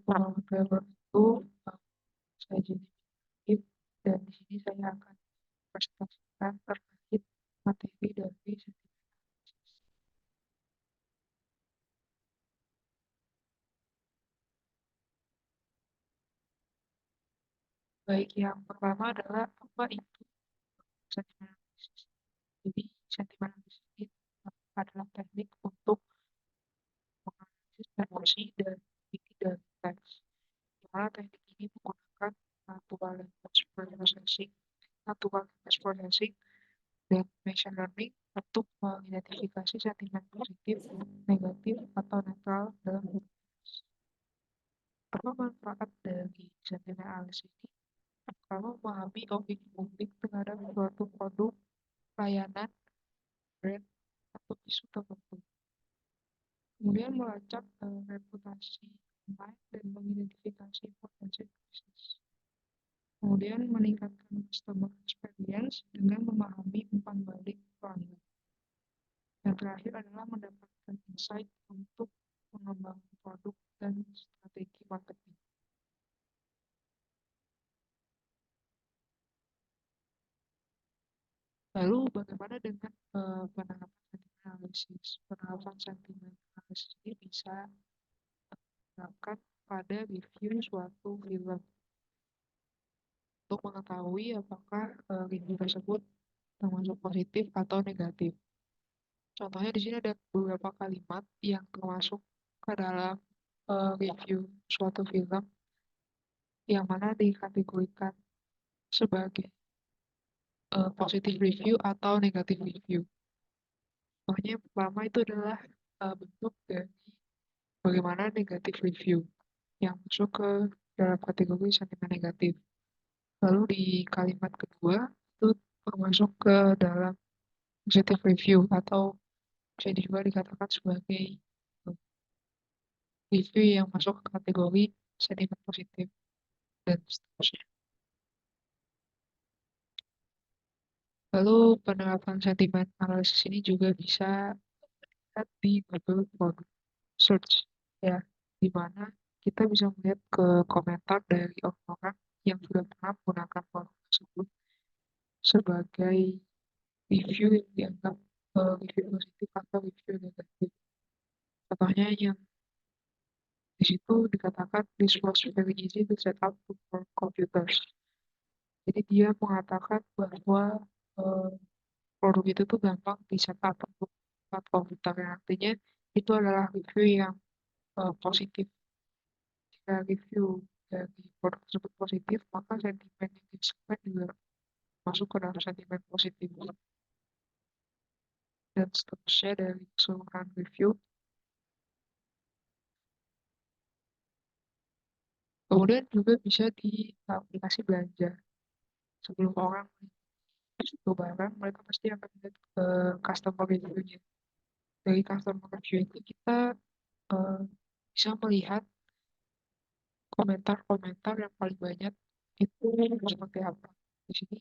pengalaman travel itu saya jadi aktif, dan di sini saya akan presentasikan terkait materi dari sentimen analisis. Baik, yang pertama adalah apa itu sentimen analisis. Jadi sentimen analisis ini adalah teknik untuk menganalisis emosi dan isi dari teks. Di mana teknik ini menggunakan natural language processing, dan machine learning untuk mengidentifikasi sentimen positif, negatif, atau netral dalam komunikasi. Apa manfaat dari sentimen analisis ini? Pertama, memahami opini publik terhadap suatu produk, layanan, brand, atau isu tertentu. Kemudian melacak reputasi online dan mengidentifikasi potensi bisnis. Kemudian meningkatkan customer experience dengan memahami umpan balik pelanggan. Yang terakhir adalah mendapatkan insight untuk mengembangkan produk dan strategi marketing. Lalu bagaimana dengan penerapan sentimen analisis? Penerapan sentimen analisis ini bisa diterapkan pada review suatu film untuk mengetahui apakah review tersebut termasuk positif atau negatif. Contohnya di sini ada beberapa kalimat yang termasuk ke dalam review suatu film yang mana dikategorikan sebagai positive review atau negative review. Contohnya yang pertama itu adalah bentuk dari bagaimana negative review yang masuk ke dalam kategori sentimen negatif. Lalu di kalimat kedua itu termasuk ke dalam positive review atau bisa juga dikatakan sebagai review yang masuk ke kategori sentimen positif dan seterusnya. Lalu penerapan sentimen analisis ini juga bisa dilihat di Google Product Search, ya, di mana kita bisa melihat ke komentar dari orang-orang yang sudah pernah menggunakan produk tersebut sebagai review yang dianggap review positif atau review negatif. Contohnya yang di situ dikatakan this was very easy to set up for computers. Jadi dia mengatakan bahwa uh, produk itu tuh gampang di setup untuk komputer, yang artinya itu adalah review yang positif. Jika review dari produk tersebut positif, maka sentimen yang disebut juga masuk ke dalam sentimen positif. Dan seterusnya dari keseluruhan review. Kemudian juga bisa di aplikasi belanja. Sebelum orang itu barang, mereka pasti akan lihat ke customer review-nya. Dari customer review itu kita uh, bisa melihat komentar-komentar yang paling banyak itu seperti apa. Di sini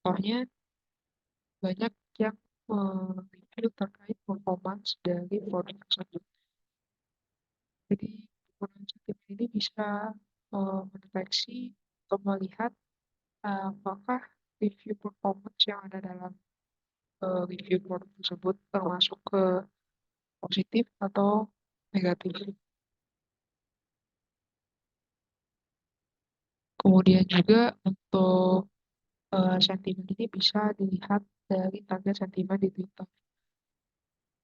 contohnya banyak yang review terkait performance dari produk tersebut. Jadi penggunaan sentimen ini bisa mendeteksi atau melihat apakah review performance yang ada dalam review produk tersebut termasuk ke positif atau negatif. Kemudian juga untuk sentimen ini bisa dilihat dari tanda sentimen di Twitter.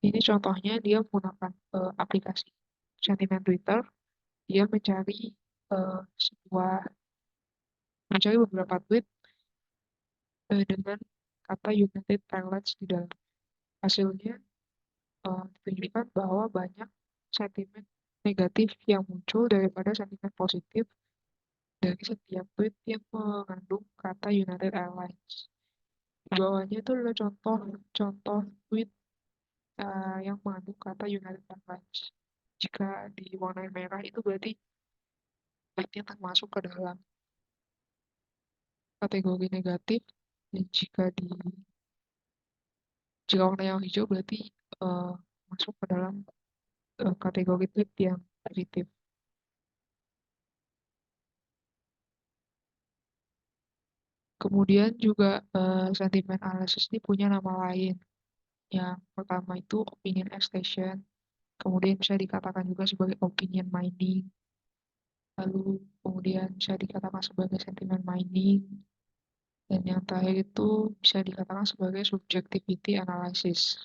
Ini contohnya dia menggunakan aplikasi sentimen Twitter. Dia sebuah mencari beberapa tweet dengan kata United Airlines di dalam. Hasilnya ditunjukkan bahwa banyak sentimen negatif yang muncul daripada sentimen positif dari setiap tweet yang mengandung kata United Airlines. Di bawahnya itu adalah contoh tweet yang mengandung kata United Airlines. Jika diwarnai merah itu berarti tweetnya termasuk ke dalam kategori negatif, dan jika warna yang hijau berarti uh, masuk ke dalam kategori tweet yang positif. Kemudian juga sentimen analysis ini punya nama lain. Yang pertama itu opinion extension, kemudian bisa dikatakan juga sebagai opinion mining, lalu kemudian bisa dikatakan sebagai sentimen mining, dan yang terakhir itu bisa dikatakan sebagai subjectivity analysis.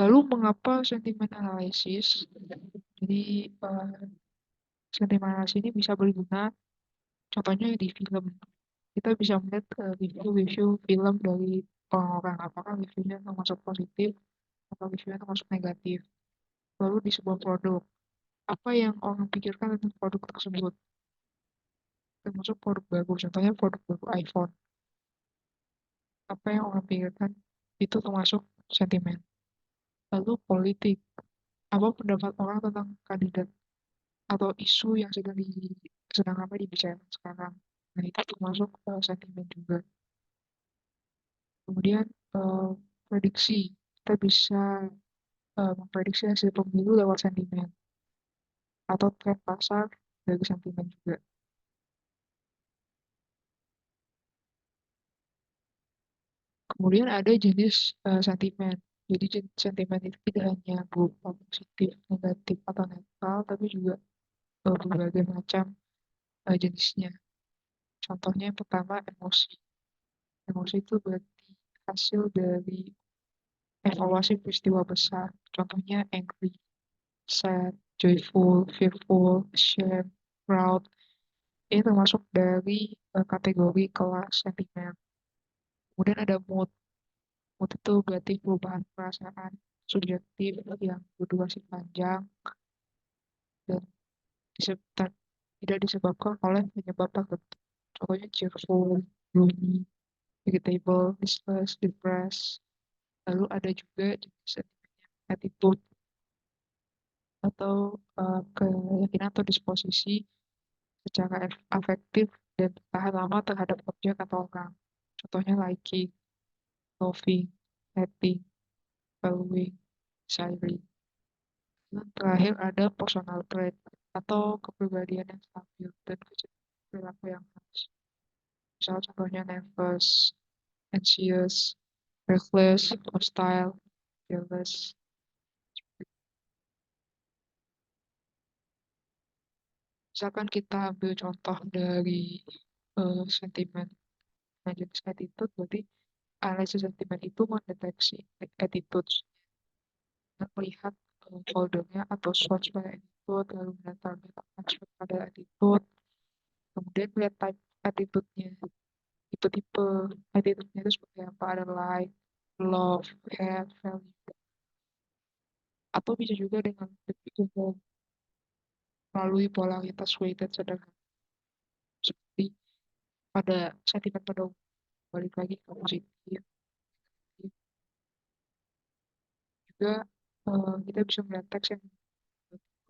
Lalu mengapa sentimen analisis? Jadi sentimen analisis ini bisa berguna, contohnya di film. Kita bisa melihat review-review film dari orang-orang, apakah reviewnya termasuk positif atau reviewnya termasuk negatif. Lalu di sebuah produk, apa yang orang pikirkan tentang produk tersebut, termasuk produk baru, contohnya produk baru iPhone. Apa yang orang pikirkan itu termasuk sentimen. Lalu politik, apa pendapat orang tentang kandidat atau isu yang sedang apa dibicarakan sekarang. Nah, itu termasuk sentimen juga. Kemudian eh, prediksi, kita bisa memprediksi hasil pemilu lewat sentimen atau tren pasar dari sentimen juga. Kemudian ada jenis sentimen. Jadi sentimen itu tidak hanya berupa positif, negatif, atau netral, tapi juga berbagai macam jenisnya. Contohnya yang pertama emosi. Emosi itu berarti hasil dari evaluasi peristiwa besar. Contohnya angry, sad, joyful, fearful, ashamed, proud. Ini termasuk dari kategori kelas sentimen. Kemudian ada mood. Mood itu berarti perubahan perasaan subjektif yang berdurasi panjang dan tidak disebabkan oleh penyebab tertentu. Contohnya cheerful, gloomy, irritable, distress, depressed. Lalu ada juga jenis attitude atau keyakinan atau disposisi secara afektif dan tahan lama terhadap objek atau orang. Contohnya liking, loving, hating, following, desiring. Dan terakhir ada personal trait atau kepribadian yang stabil dan perilaku yang khas. Misal contohnya nervous, anxious, reckless, hostile, jealous. Misalkan kita ambil contoh dari sentimen jenis attitude, berarti analisis sentimen itu mendeteksi attitude dan melihat foldernya atau source pada attitude, lalu mendatarkan aspek pada attitude, kemudian melihat type attitude-nya, tipe-tipe attitude-nya itu seperti apa, ada like, love, hate, value, atau bisa juga dengan lebih umum melalui polaritas weighted sederhana seperti pada sentimen pada umum, balik lagi ke positif. Juga kita bisa melihat teks yang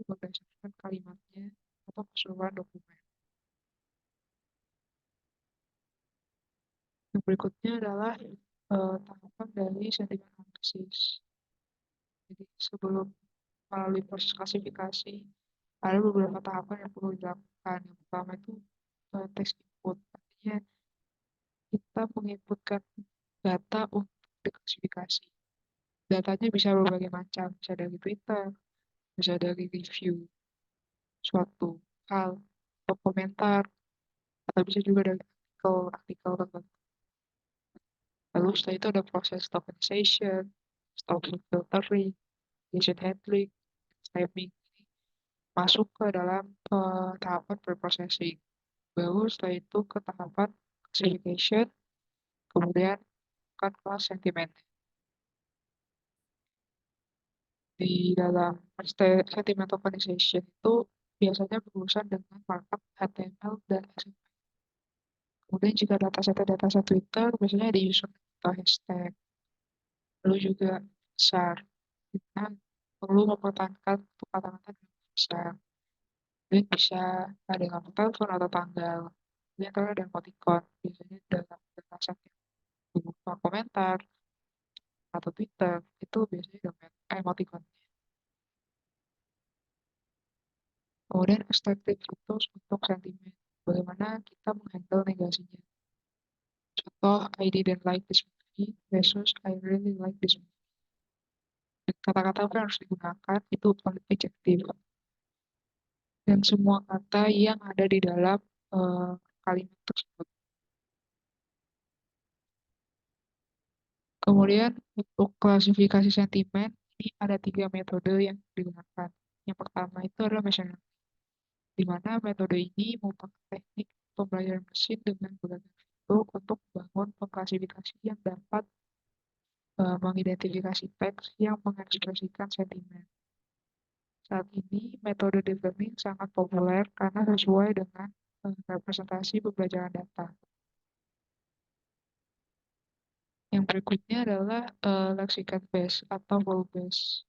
berdasarkan kalimatnya atau keseluruhan dokumen. Yang berikutnya adalah tahapan dari sentimen analisis. Jadi sebelum melalui proses klasifikasi, ada beberapa tahapan yang perlu dilakukan. Yang pertama itu teks input. Artinya kita menginputkan data untuk diklasifikasi. Datanya bisa berbagai macam, bisa dari Twitter, bisa dari review suatu hal, atau komentar, atau bisa juga dari artikel tertentu. Lalu setelah itu ada proses tokenization, token filtering, agent handling, stemming, masuk ke dalam tahapan preprocessing. Baru setelah itu ke tahapan classification, kemudian ke kelas sentimen. Di dalam sentiment tokenization itu biasanya berurusan dengan markup HTML dan XML. Kemudian jika dataset Twitter, biasanya di user atau hashtag. Lalu juga besar. Kita perlu mempertahankan untuk kata-kata yang besar. Dan bisa ada nomor telepon atau tanggal. Kemudian kalau ada emoticon, biasanya dalam dataset yang berupa komentar atau Twitter, itu biasanya emoticon. Kemudian extractive rules untuk sentimen. Bagaimana kita menghandle negasinya. Contoh, I didn't like this movie versus I really like this movie. Kata-kata apa yang harus digunakan itu adjektif. Dan semua kata yang ada di dalam kalimat tersebut. Kemudian untuk klasifikasi sentimen, ini ada 3 metode yang digunakan. Yang pertama itu adalah machine learning, di mana metode ini merupakan teknik pembelajaran mesin dengan berbagai fitur untuk membangun pengklasifikasi yang dapat mengidentifikasi teks yang mengekspresikan sentimen. Saat ini, metode deep learning sangat populer karena sesuai dengan representasi pembelajaran data. Yang berikutnya adalah lexicon based atau rule based,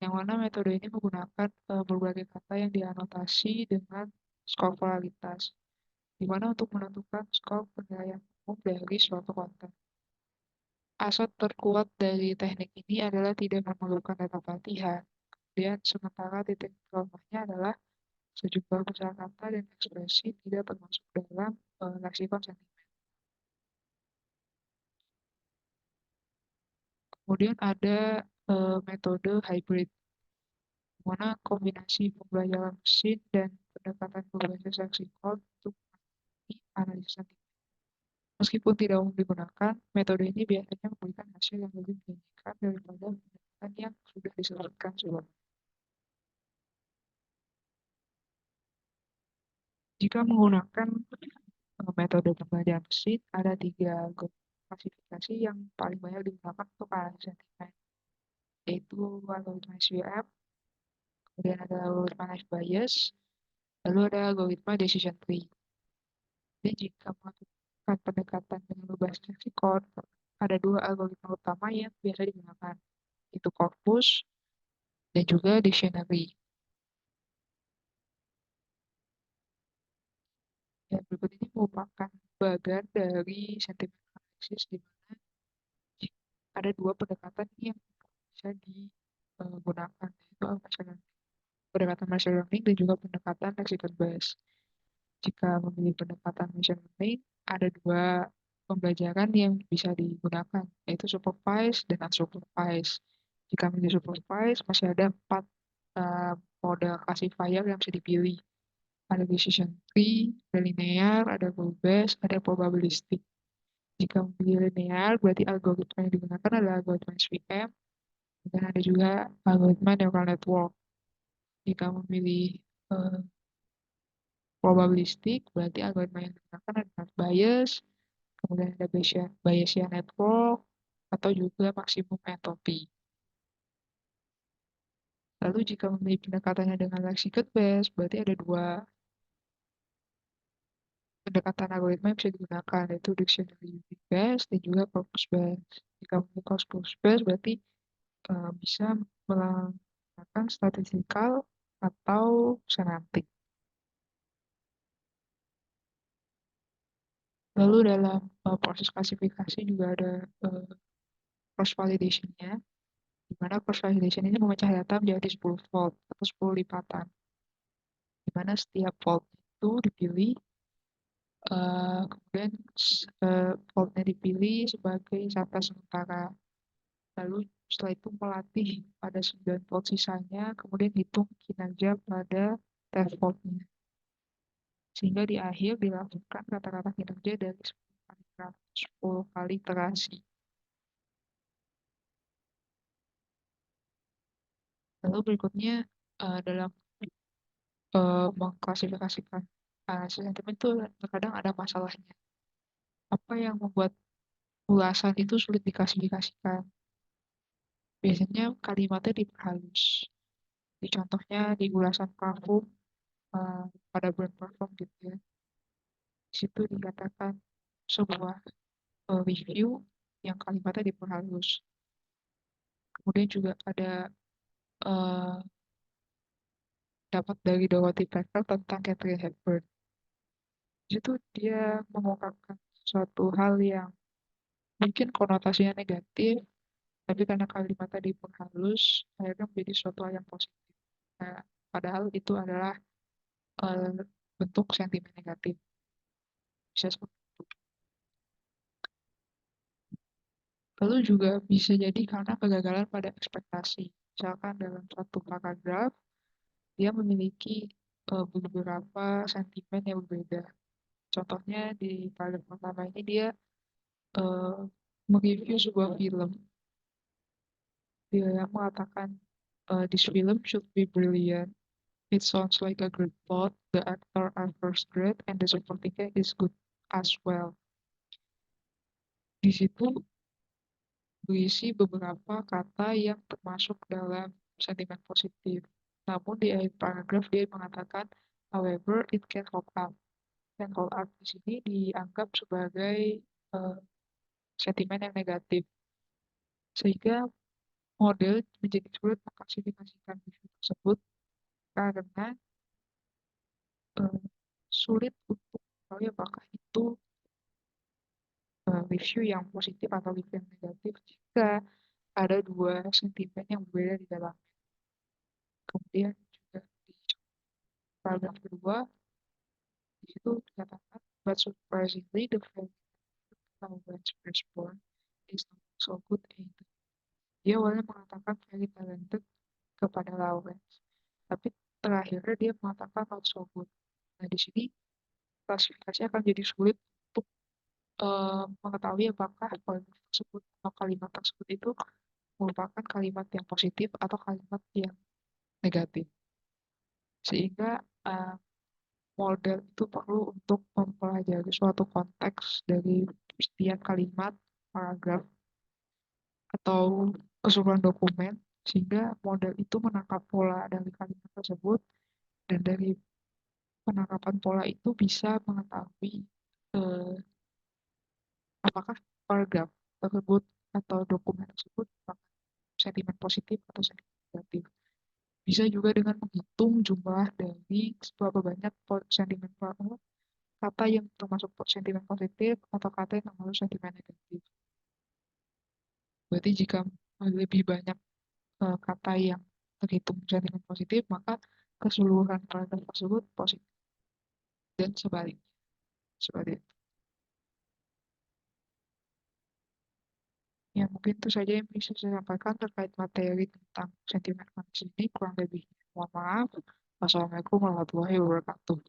yang mana metode ini menggunakan berbagai kata yang dianotasi dengan skor pluralitas, di mana untuk menentukan skor penilaian umum dari suatu konten. Aset terkuat dari teknik ini adalah tidak memerlukan data pelatihan. Kemudian sementara titik lemahnya adalah sejumlah kosakata dan ekspresi tidak termasuk dalam leksikon sentimen. Kemudian ada metode hybrid, di mana kombinasi pembelajaran mesin dan pendekatan berbasis leksikon untuk analisis sentimen. Meskipun tidak umum digunakan, metode ini biasanya memberikan hasil yang lebih menjanjikan daripada pendekatan yang sudah disebutkan sebelumnya. Jika menggunakan metode pembelajaran mesin, ada 3 klasifikasi yang paling banyak digunakan untuk analisis sentimen, yaitu algoritma SVM, kemudian ada algoritma Nash Bayes, lalu ada algoritma decision tree. Dan jika melakukan pendekatan dengan berbasis leksikon, ada 2 algoritma utama yang biasa digunakan, yaitu corpus dan juga dictionary. Dan berikut ini merupakan bagian dari sentimen analisis, di mana ada 2 pendekatan yang bisa digunakan, yaitu pendekatan machine learning dan juga pendekatan lexicon based. Jika memilih pendekatan machine learning, ada 2 pembelajaran yang bisa digunakan, yaitu supervised dan unsupervised. Jika memilih supervised, masih ada 4 mode classifier yang bisa dipilih. Ada decision tree, ada linear, ada rule based, ada probabilistic. Jika memilih linear, berarti algoritma yang digunakan adalah algoritma SVM, dan ada juga algoritma neural network. Jika memilih probabilistik, berarti algoritma yang digunakan adalah bias, kemudian ada Bayesian network, atau juga maksimum entropy. Lalu jika memilih pendekatannya dengan lexicon based, berarti ada 2 pendekatan algoritma yang bisa digunakan, yaitu dictionary unique based dan juga corpus based. Jika memilih corpus based, berarti bisa menggunakan statistical atau semantik. Lalu dalam proses klasifikasi juga ada cross validation-nya, di mana cross validation ini memecah data menjadi 10 fold atau 10 lipatan, di mana setiap fold itu dipilih, kemudian foldnya dipilih sebagai data sementara. Lalu setelah itu melatih pada 9 fold sisanya, kemudian hitung kinerja pada 10 foldnya. Sehingga di akhir dilakukan kata-kata kinerja dari 10 kali iterasi. Lalu berikutnya dalam mengklasifikasikan sentimen itu terkadang ada masalahnya. Apa yang membuat ulasan itu sulit diklasifikasikan? Biasanya kalimatnya diperhalus. Di contohnya di ulasan parfum pada brand parfum gitu ya. Di situ dikatakan sebuah review yang kalimatnya diperhalus. Kemudian juga ada uh, dapat dari Dorothy Parker tentang Catherine Hepburn. Di situ dia mengungkapkan suatu hal yang mungkin konotasinya negatif, tapi karena kalimatnya diperhalus, akhirnya menjadi suatu hal yang positif. Nah, padahal itu adalah eh, bentuk sentimen negatif. Bisa seperti itu. Lalu juga bisa jadi karena kegagalan pada ekspektasi. Misalkan dalam suatu paragraf, dia memiliki beberapa sentimen yang berbeda. Contohnya di paragraf pertama ini dia eh, mereview sebuah film. Dia mengatakan, this film should be brilliant. It sounds like a great plot. The actor are first grade and the supporting cast is good as well. Di situ berisi beberapa kata yang termasuk dalam sentimen positif. Namun di akhir paragraf dia mengatakan, however, it can hold up. Can hold up di sini dianggap sebagai eh, sentimen yang negatif. Sehingga model menjadi sulit mengklasifikasikan review tersebut karena eh, sulit untuk mengetahui apakah itu review yang positif atau review yang negatif jika ada dua sentimen yang berbeda di dalam. Kemudian juga di paragraf kedua di situ dikatakan, but surprisingly the fact that Lawrence Fishburne is not so good either. Dia awalnya mengatakan very talented kepada Lawrence, tapi terakhirnya dia mengatakan not so good. Nah di sini klasifikasi akan jadi sulit untuk mengetahui apakah kalimat tersebut itu merupakan kalimat yang positif atau kalimat yang negatif. Sehingga uh, model itu perlu untuk mempelajari suatu konteks dari setiap kalimat, paragraf, atau keseluruhan dokumen, sehingga model itu menangkap pola dari kalimat tersebut, dan dari penangkapan pola itu bisa mengetahui eh, apakah paragraf tersebut atau dokumen tersebut sentimen positif atau sentimen negatif. Bisa juga dengan menghitung jumlah dari seberapa banyak sentimen kata yang termasuk sentimen positif atau kata yang termasuk sentimen negatif. Berarti jika lebih banyak kata yang terhitung sentimen positif, maka keseluruhan paragraf tersebut positif dan sebaliknya. Seperti itu. Ya, mungkin itu saja yang bisa saya sampaikan terkait materi tentang sentimen manusia ini. Kurang lebih mohon maaf. Wassalamualaikum warahmatullahi wabarakatuh.